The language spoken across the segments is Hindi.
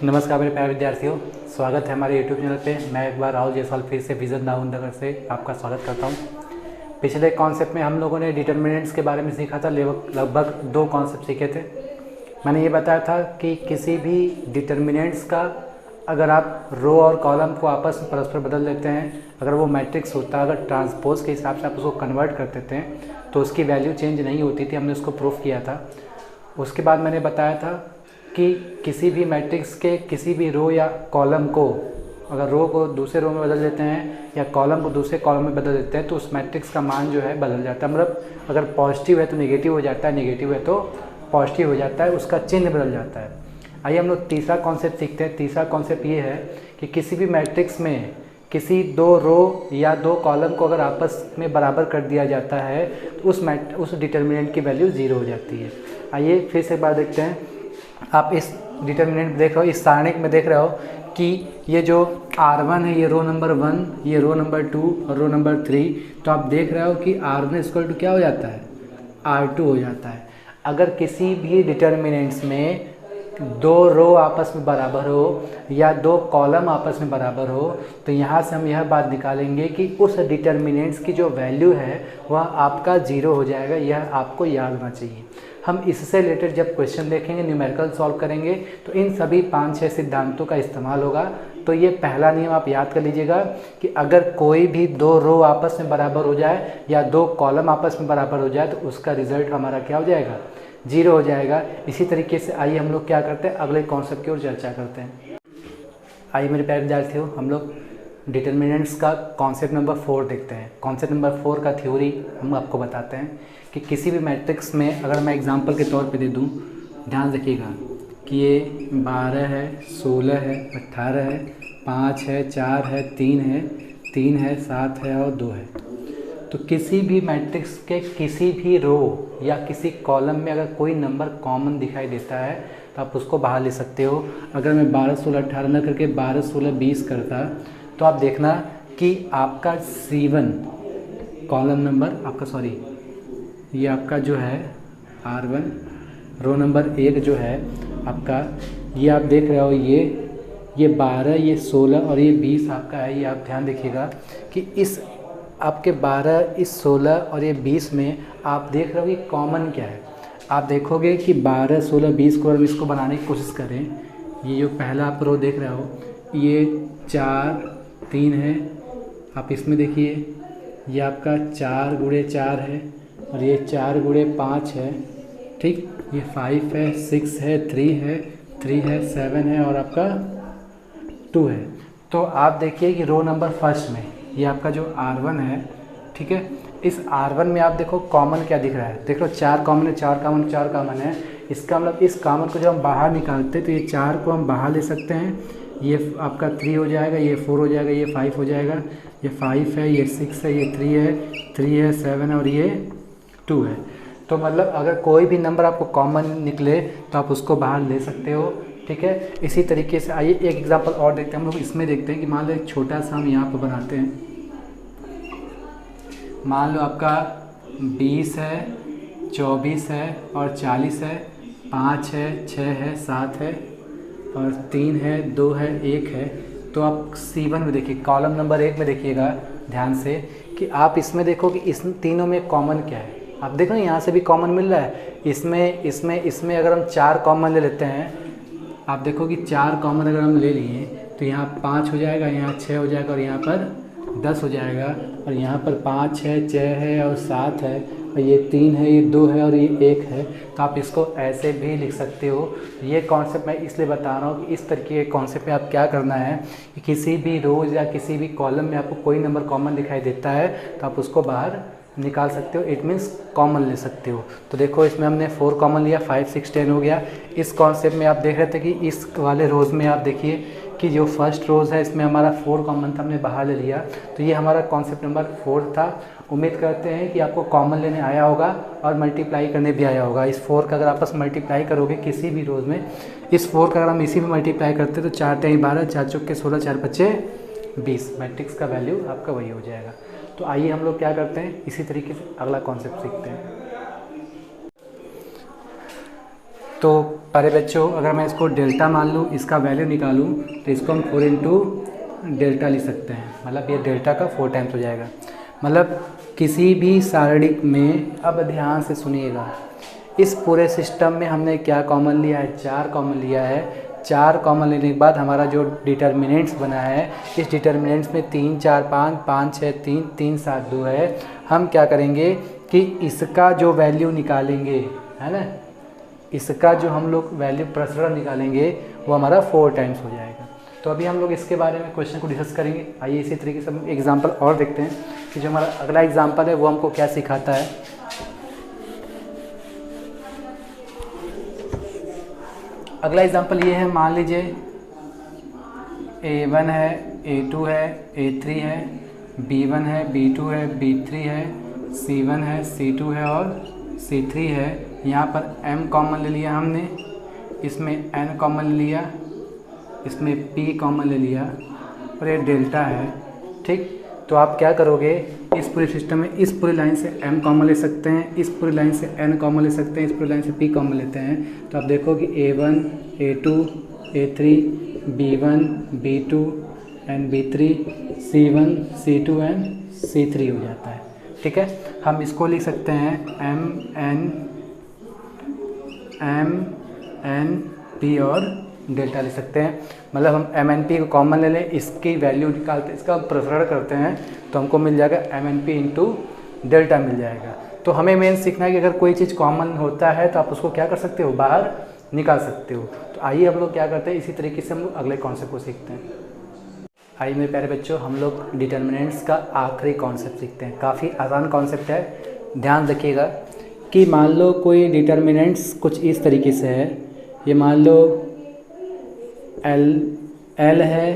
नमस्कार मेरे प्यारे विद्यार्थियों, स्वागत है हमारे यूट्यूब चैनल पे। मैं एक बार राहुल जायसवाल फिर से विजन दाऊनगर से आपका स्वागत करता हूँ। पिछले कॉन्सेप्ट में हम लोगों ने डिटर्मिनेंट्स के बारे में सीखा था। लगभग 2 कॉन्सेप्ट सीखे थे। मैंने ये बताया था कि किसी भी डिटर्मिनेंट्स का अगर आप रो और कॉलम को आपस में परस्पर बदल देते हैं, अगर वो मैट्रिक्स होता, अगर ट्रांसपोज के हिसाब से आप उसको कन्वर्ट करते थे तो उसकी वैल्यू चेंज नहीं होती थी। हमने उसको प्रूफ किया था। उसके बाद मैंने बताया था कि किसी भी मैट्रिक्स के किसी भी रो या कॉलम को, अगर रो को दूसरे रो में बदल देते हैं या कॉलम को दूसरे कॉलम में बदल देते हैं तो उस मैट्रिक्स का मान जो है बदल जाता है। मतलब अगर पॉजिटिव है तो नेगेटिव हो जाता है, नेगेटिव है तो पॉजिटिव हो जाता है, उसका चिन्ह बदल जाता है। आइए हम लोग तीसरा कॉन्सेप्ट सीखते हैं। तीसरा कॉन्सेप्ट ये है कि किसी भी मैट्रिक्स में किसी 2 रो या 2 कॉलम को अगर आपस में बराबर कर दिया जाता है तो उस डिटर्मिनेंट की वैल्यू 0 हो जाती है। आइए फिर से एक बार देखते हैं। आप इस डिटर्मिनेंट देख रहे हो, इस सारणिक में देख रहे हो कि ये जो R1 है ये रो नंबर 1, ये रो नंबर 2 और रो नंबर 3। तो आप देख रहे हो कि R1 इक्वल टू क्या हो जाता है, R2 हो जाता है। अगर किसी भी डिटर्मिनेंट्स में 2 रो आपस में बराबर हो या 2 कॉलम आपस में बराबर हो तो यहाँ से हम यह बात निकालेंगे कि उस डिटर्मिनेंट्स की जो वैल्यू है वह आपका 0 हो जाएगा। यह आपको याद होना चाहिए। हम इससे रिलेटेड जब क्वेश्चन देखेंगे, न्यूमेरिकल सॉल्व करेंगे तो इन सभी 5-6 सिद्धांतों का इस्तेमाल होगा। तो ये पहला नियम आप याद कर लीजिएगा कि अगर कोई भी 2 रो आपस में बराबर हो जाए या 2 कॉलम आपस में बराबर हो जाए तो उसका रिजल्ट हमारा क्या हो जाएगा, 0 हो जाएगा। इसी तरीके से आइए हम लोग क्या करते हैं, अगले कॉन्सेप्ट की ओर चर्चा करते हैं। आइए मेरे प्यारे विद्यार्थियों, हम लोग डिटर्मिनेंट्स का कॉन्सेप्ट नंबर 4 देखते हैं। कॉन्सेप्ट नंबर 4 का थ्योरी हम आपको बताते हैं कि किसी भी मैट्रिक्स में अगर मैं एग्जांपल के तौर पे दे दूं, ध्यान रखिएगा कि ये 12 है, 16 है, 18 है, 5 है, 4 है, 3 है, 7 है और 2 है। तो किसी भी मैट्रिक्स के किसी भी रो या किसी कॉलम में अगर कोई नंबर कॉमन दिखाई देता है तो आप उसको बाहर ले सकते हो। अगर मैं 12, 16, 18 न करके 12, 16, 20 करता तो आप देखना कि आपका C1 कॉलम नंबर आपका ये आपका जो है R1 रो नंबर 1 जो है आपका, ये आप देख रहे हो ये 12, ये 16 और ये 20 आपका है। ये आप ध्यान रखिएगा कि इस आपके 12, इस 16 और ये 20 में आप देख रहे हो कि कॉमन क्या है। आप देखोगे कि 12, 16, 20 को हम इसको बनाने की कोशिश करें, ये जो पहला आप रो देख रहे हो ये 4, 3 है। आप इसमें देखिए ये आपका 4 गुणे 4 है और ये 4 गुणे 5 है, ठीक। ये 5 है, 6 है, 3 है, 7 है और आपका 2 है। तो आप देखिए कि रो नंबर फर्स्ट में ये आपका जो R1 है, ठीक है, इस R1 में आप देखो कॉमन क्या दिख रहा है। देख लो 4 कॉमन है, 4 कॉमन है। इसका मतलब इस कॉमन को जब हम बाहर निकालते हैं तो ये 4 को हम बाहर ले सकते हैं। ये आपका 3 हो जाएगा, ये 4 हो जाएगा, ये 5 हो जाएगा, ये 5 है, ये 6 है, ये 3 है, 7 है और ये 2 है। तो मतलब अगर कोई भी नंबर आपको कॉमन निकले तो आप उसको बाहर ले सकते हो, ठीक है। इसी तरीके से आइए एक एग्जांपल और देखते हैं। हम लोग इसमें देखते हैं कि मान लो एक छोटा सा हम यहाँ पर बनाते हैं। मान लो आपका 20 है, 24 है और 40 है, 5 है, 6 है, 7 है और 3 है, 2 है, 1 है। तो आप C1 में देखिए, कॉलम नंबर 1 में देखिएगा ध्यान से कि आप इसमें देखो कि इस तीनों में कॉमन क्या है। आप देखो यहाँ से भी कॉमन मिल रहा है। इसमें अगर हम 4 कॉमन ले लेते हैं, आप देखो कि 4 कॉमन अगर हम ले लिए तो यहाँ 5 हो जाएगा, यहाँ 6 हो जाएगा और यहाँ पर 10 हो जाएगा और यहाँ पर 5 है, 6 है और 7 है और ये 3 है, ये 2 है और ये 1 है। तो आप इसको ऐसे भी लिख सकते हो। ये कॉन्सेप्ट मैं इसलिए बता रहा हूँ कि इस तरीके के कॉन्सेप्ट में आप क्या करना है कि किसी भी रोज़ या किसी भी कॉलम में आपको कोई नंबर कॉमन दिखाई देता है तो आप उसको बाहर निकाल सकते हो। इट मीन्स कॉमन ले सकते हो। तो देखो इसमें हमने 4 कॉमन लिया, 5, 6, 10 हो गया। इस कॉन्सेप्ट में आप देख रहे थे कि इस वाले रोज़ में आप देखिए कि जो फर्स्ट रोज़ है इसमें हमारा 4 कॉमन था, हमने बाहर ले लिया। तो ये हमारा कॉन्सेप्ट नंबर 4 था। उम्मीद करते हैं कि आपको कॉमन लेने आया होगा और मल्टीप्लाई करने भी आया होगा। इस 4 का अगर आपस मल्टीप्लाई करोगे किसी भी रोज़ में, इस 4 का अगर हम इसी में मल्टीप्लाई करते तो 4 × 12, 4 × 16, 4 × 5 20। मैट्रिक्स का वैल्यू आपका वही हो जाएगा। तो आइए हम लोग क्या करते हैं, इसी तरीके से अगला कॉन्सेप्ट सीखते हैं। तो प्यारे बच्चों, अगर मैं इसको डेल्टा मान लूँ, इसका वैल्यू निकालूँ, तो इसको हम 4 इंटू डेल्टा लिख सकते हैं। मतलब ये डेल्टा का 4 टाइम्स हो जाएगा। मतलब किसी भी सारणिक में, अब ध्यान से सुनिएगा, इस पूरे सिस्टम में हमने क्या कॉमन लिया है? 4 कॉमन लिया है। 4 कॉमन लेने के बाद हमारा जो डिटर्मिनेंट्स बना है, इस डिटर्मिनेंट्स में 3 4 5 5 6 3 3 7 2 है। हम क्या करेंगे कि इसका जो वैल्यू निकालेंगे, है ना, इसका जो हम लोग वैल्यू प्रसरण निकालेंगे वो हमारा 4 टाइम्स हो जाएगा। तो अभी हम लोग इसके बारे में क्वेश्चन को डिस्कस करेंगे। आइए इसी तरीके से हम एग्जाम्पल और देखते हैं कि जो हमारा अगला एग्जाम्पल है वो हमको क्या सिखाता है। अगला एग्जाम्पल ये है, मान लीजिए A1 है, A2 है, A3 है, B1 है, B2 है, B3 है, C1 है, C2 है और C3 है। यहाँ पर M कॉमन ले लिया हमने, इसमें N कॉमन ले लिया, इसमें P कॉमन ले लिया और ये डेल्टा है। ठीक, तो आप क्या करोगे, इस पूरे सिस्टम में इस पूरी लाइन से M कॉमन ले सकते हैं, इस पूरी लाइन से N कॉमन ले सकते हैं, इस पूरी लाइन से P कॉमन लेते हैं। तो आप देखो कि A1, A2, A3, B1, B2 and B3, C1, C2 and C3 हो जाता है। ठीक है, हम इसको लिख सकते हैं M N P और डेल्टा लिख सकते हैं। मतलब हम M N P को कॉमन ले लें, इसकी वैल्यू निकालते हैं, इसका प्रसरण करते हैं, तो हमको मिल जाएगा M N P into delta मिल जाएगा। तो हमें मेन सीखना है कि अगर कोई चीज़ कॉमन होता है तो आप उसको क्या कर सकते हो, बाहर निकाल सकते हो। तो आइए हम लोग क्या करते हैं, इसी तरीके से हम लोग अगले कॉन्सेप्ट को सीखते हैं। आइए मेरे प्यारे बच्चों, हम लोग डिटर्मिनेंट्स का आखिरी कॉन्सेप्ट सीखते हैं। काफ़ी आसान कॉन्सेप्ट है, ध्यान रखिएगा कि मान लो कोई डिटर्मिनेंट्स कुछ इस तरीके से है। ये मान लो L है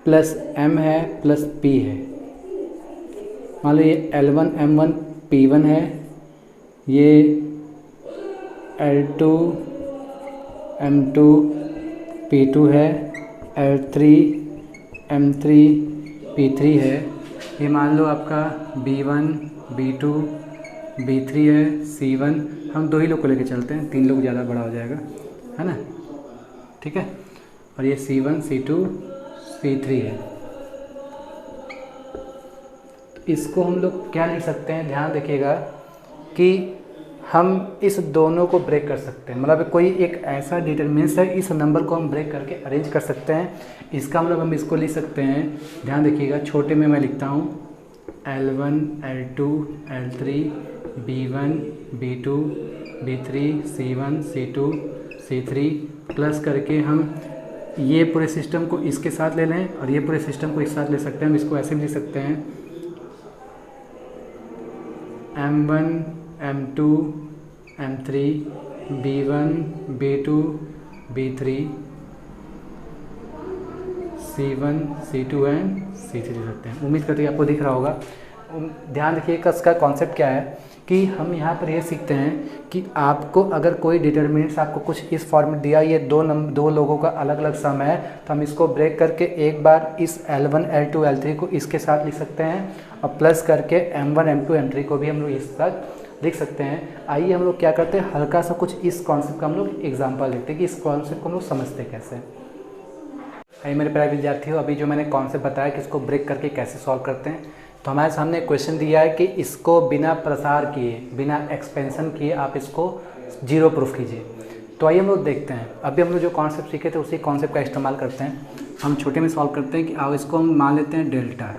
प्लस M है प्लस P है। मान लो ये L1 M1 P1 है, ये L2 M2 P2 है, L3 M3 P3 है। ये मान लो आपका B1 B2 B3 है, C1। हम 2 ही लोग को लेके चलते हैं, 3 लोग ज़्यादा बड़ा हो जाएगा, है ना। ठीक है, और ये C1 C2 C3 है। तो इसको हम लोग क्या लिख सकते हैं, ध्यान रखिएगा कि हम इस दोनों को ब्रेक कर सकते हैं। मतलब कोई एक ऐसा डिटर्मिनेंट्स है, इस नंबर को हम ब्रेक करके अरेंज कर सकते हैं। इसका मतलब हम इसको लिख सकते हैं, ध्यान रखिएगा, छोटे में मैं लिखता हूँ L1 L2 L3 B1 B2 B3 C1 C2 C3 plus करके हम ये पूरे सिस्टम को इसके साथ ले लें और ये पूरे सिस्टम को एक साथ ले सकते हैं। हम इसको ऐसे भी लिख सकते हैं M1 M2 M3 B1 B2 B3 C1 C2 and C3 लिख सकते हैं। उम्मीद करते हैं आपको दिख रहा होगा। ध्यान रखिएगा इसका कॉन्सेप्ट क्या है कि हम यहाँ पर ये सीखते हैं कि आपको अगर कोई डिटर्मिनेंट्स आपको कुछ इस फॉर्मेट दिया, ये दो लोगों का अलग अलग सम है, तो हम इसको ब्रेक करके एक बार इस L1 L2 L3 को इसके साथ लिख सकते हैं और प्लस करके M1 M2 M3 को भी हम लोग इस साथ लिख सकते हैं। आइए हम लोग क्या करते हैं, हल्का सा कुछ इस कॉन्सेप्ट का हम लोग एग्जाम्पल देखते हैं कि इस कॉन्सेप्ट को हम लोग समझते कैसे। आइए मेरे प्यारे विद्यार्थियों, अभी जो मैंने कॉन्सेप्ट बताया कि इसको ब्रेक करके कैसे सॉल्व करते हैं, तो हमारे सामने क्वेश्चन दिया है कि इसको बिना प्रसार किए, बिना एक्सपेंशन किए आप इसको 0 प्रूफ कीजिए। तो आइए हम लोग देखते हैं। अभी हम लोग जो कॉन्सेप्ट सीखे थे उसी कॉन्सेप्ट का इस्तेमाल करते हैं। हम छोटे में सॉल्व करते हैं कि आओ इसको हम मान लेते हैं डेल्टा।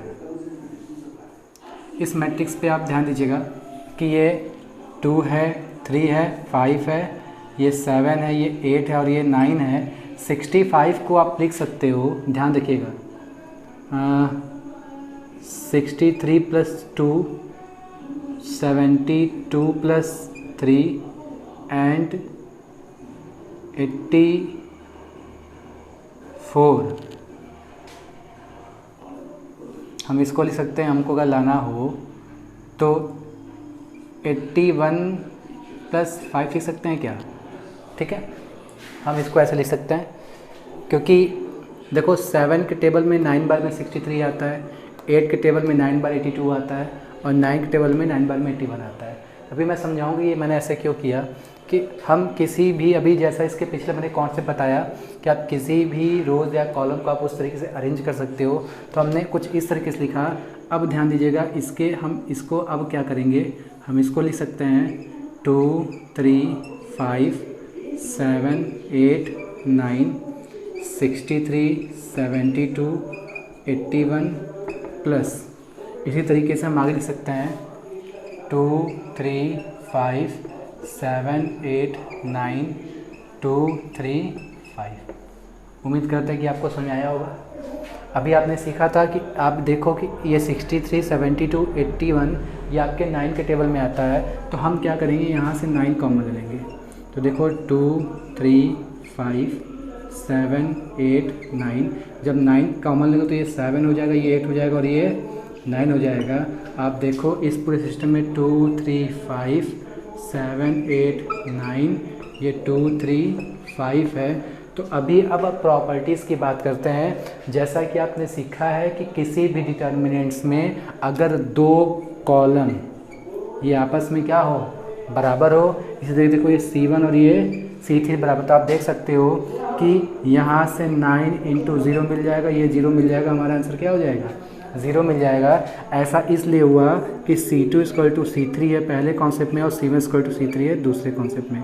इस मैट्रिक्स पे आप ध्यान दीजिएगा कि ये 2 है, 3 है, 5 है, ये 7 है, ये 8 है और ये 9 है। 65 को आप लिख सकते हो, ध्यान रखिएगा, 63 प्लस 2 72 प्लस 3 एंड 84। हम इसको लिख सकते हैं, हमको अगर लाना हो तो 81 प्लस 5 लिख सकते हैं क्या? ठीक है, हम इसको ऐसे लिख सकते हैं क्योंकि देखो 7 के टेबल में 9 बार में 63 आता है, 8 के टेबल में 9 बार 82 आता है और 9 के टेबल में 9 बार में 81 आता है। अभी मैं समझाऊंगी ये मैंने ऐसे क्यों किया कि हम किसी भी, अभी जैसा इसके पिछले मैंने कॉन्सेप्ट बताया कि आप किसी भी रोज़ या कॉलम को आप उस तरीके से अरेंज कर सकते हो, तो हमने कुछ इस तरीके से लिखा। अब ध्यान दीजिएगा, हम इसको अब क्या करेंगे, हम इसको लिख सकते हैं 2 3 5 7 8 9 63 72 81 प्लस, इसी तरीके से हम आगे लिख सकते हैं 2 3 5 7 8 9 2 3 5। उम्मीद करते हैं कि आपको समझ आया होगा। अभी आपने सीखा था कि आप देखो कि ये 63 72 81 ये आपके 9 के टेबल में आता है, तो हम क्या करेंगे, यहाँ से 9 कॉमन ले लेंगे। तो देखो 2 3 5 7 8 9, जब 9 कॉमन लेंगे तो ये 7 हो जाएगा, ये 8 हो जाएगा और ये 9 हो जाएगा। आप देखो इस पूरे सिस्टम में 2 3 5 7 8 9, ये 2 3 5 है। तो अभी अब प्रॉपर्टीज़ की बात करते हैं। जैसा कि आपने सीखा है कि किसी भी डिटर्मिनेंट्स में अगर दो कॉलम ये आपस में क्या हो, बराबर हो, इसी तरीके देखो ये C1 और ये C3 बराबर, तो आप देख सकते हो कि यहाँ से 9 × 0 मिल जाएगा, ये 0 मिल जाएगा, हमारा आंसर क्या हो जाएगा, 0 मिल जाएगा। ऐसा इसलिए हुआ कि C2 = C3 है पहले कॉन्सेप्ट में और C1 = C3 है दूसरे कॉन्सेप्ट में।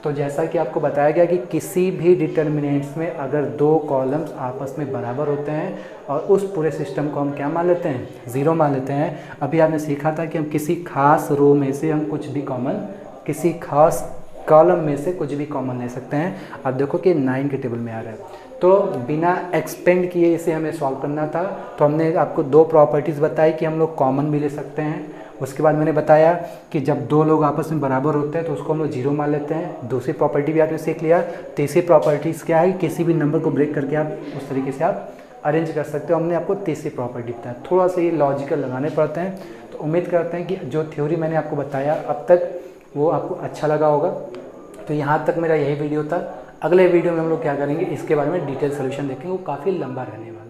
तो जैसा कि आपको बताया गया कि किसी भी डिटर्मिनेंट्स में अगर दो कॉलम्स आपस में बराबर होते हैं और उस पूरे सिस्टम को हम क्या मान लेते हैं, 0 मान लेते हैं। अभी आपने सीखा था कि हम किसी खास रो में से हम कुछ भी कॉमन, किसी खास कॉलम में से कुछ भी कॉमन ले सकते हैं। अब देखो कि 9 के टेबल में आ रहा है, तो बिना एक्सपेंड किए इसे हमें सॉल्व करना था। तो हमने आपको दो प्रॉपर्टीज़ बताई कि हम लोग कॉमन भी ले सकते हैं। उसके बाद मैंने बताया कि जब दो लोग आपस में बराबर होते हैं तो उसको हम लोग 0 मान लेते हैं। दूसरी प्रॉपर्टी भी आपने सीख लिया। तीसरी प्रॉपर्टीज़ क्या है, किसी भी नंबर को ब्रेक करके आप उस तरीके से आप अरेंज कर सकते हो। हमने आपको तीसरी प्रॉपर्टी बताया। थोड़ा सा ये लॉजिकल लगाने पड़ते हैं। तो उम्मीद करते हैं कि जो थ्योरी मैंने आपको बताया अब तक वो आपको अच्छा लगा होगा। तो यहाँ तक मेरा यही वीडियो था। अगले वीडियो में हम लोग क्या करेंगे, इसके बारे में डिटेल सोल्यूशन देखेंगे, वो काफ़ी लंबा रहने वाला है।